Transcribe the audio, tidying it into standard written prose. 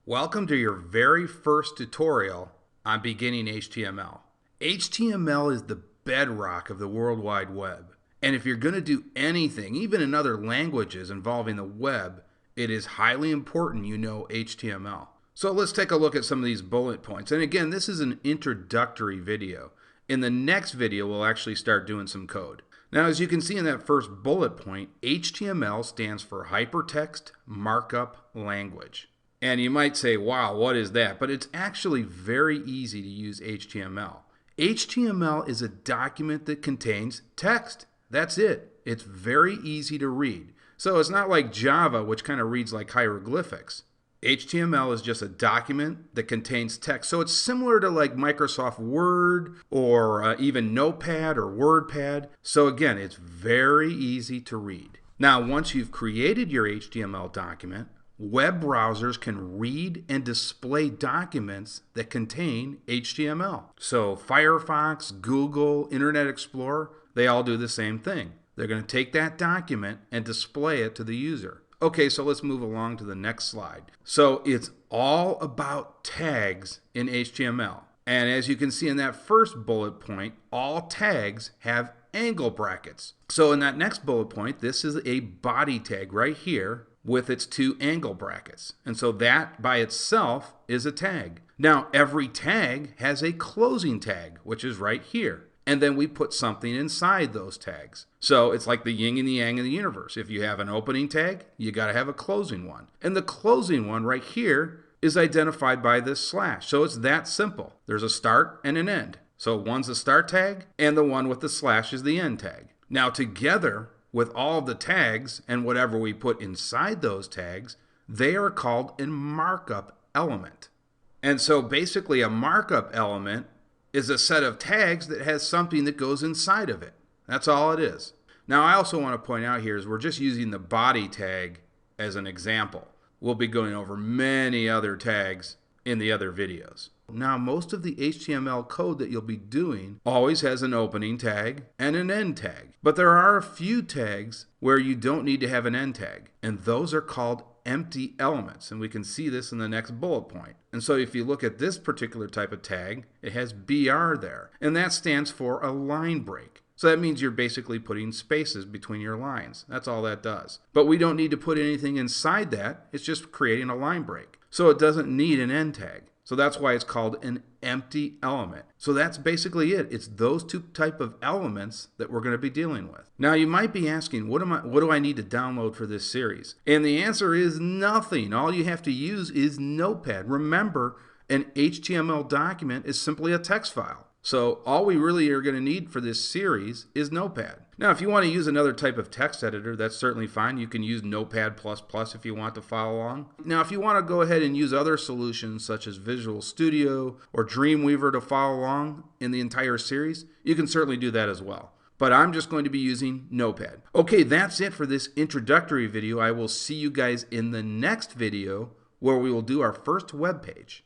Welcome to your very first tutorial on beginning HTML. HTML is the bedrock of the World Wide Web. And if you're going to do anything, even in other languages involving the web, it is highly important you know HTML. So let's take a look at some of these bullet points. And again, this is an introductory video. In the next video, we'll actually start doing some code. Now, as you can see in that first bullet point, HTML stands for Hypertext Markup Language. And you might say, wow, what is that? But it's actually very easy to use HTML. HTML is a document that contains text. That's it. It's very easy to read. So it's not like Java, which kind of reads like hieroglyphics. HTML is just a document that contains text. So it's similar to like Microsoft Word or even Notepad or WordPad. So again, it's very easy to read. Now, once you've created your HTML document, web browsers can read and display documents that contain HTML. So Firefox, Google, Internet Explorer, they all do the same thing. They're going to take that document and display it to the user. Okay, so let's move along to the next slide. So it's all about tags in HTML. And as you can see in that first bullet point, all tags have angle brackets. So in that next bullet point, this is a body tag right here with its two angle brackets. And so that by itself is a tag. Now, every tag has a closing tag, which is right here. And then we put something inside those tags. So it's like the yin and the yang in the universe. If you have an opening tag, you got to have a closing one. And the closing one right here is identified by this slash. So it's that simple. There's a start and an end. So one's the start tag, and the one with the slash is the end tag. Now together with all the tags and whatever we put inside those tags, they are called a markup element. And so basically a markup element is a set of tags that has something that goes inside of it. That's all it is. Now I also want to point out here is we're just using the body tag as an example. We'll be going over many other tags in the other videos. Now most of the HTML code that you'll be doing always has an opening tag and an end tag. But there are a few tags where you don't need to have an end tag, and those are called empty elements, and we can see this in the next bullet point. And so if you look at this particular type of tag, it has BR there, and that stands for a line break. So that means you're basically putting spaces between your lines. That's all that does. But we don't need to put anything inside that. It's just creating a line break. So it doesn't need an end tag. So that's why it's called an empty element. So that's basically it. It's those two type of elements that we're going to be dealing with. Now you might be asking, what do I need to download for this series? And the answer is nothing. All you have to use is Notepad. Remember, an HTML document is simply a text file. So all we really are going to need for this series is Notepad. Now, if you want to use another type of text editor, that's certainly fine. You can use Notepad++ if you want to follow along. Now, if you want to go ahead and use other solutions such as Visual Studio or Dreamweaver to follow along in the entire series, you can certainly do that as well. But I'm just going to be using Notepad. Okay, that's it for this introductory video. I will see you guys in the next video where we will do our first web page.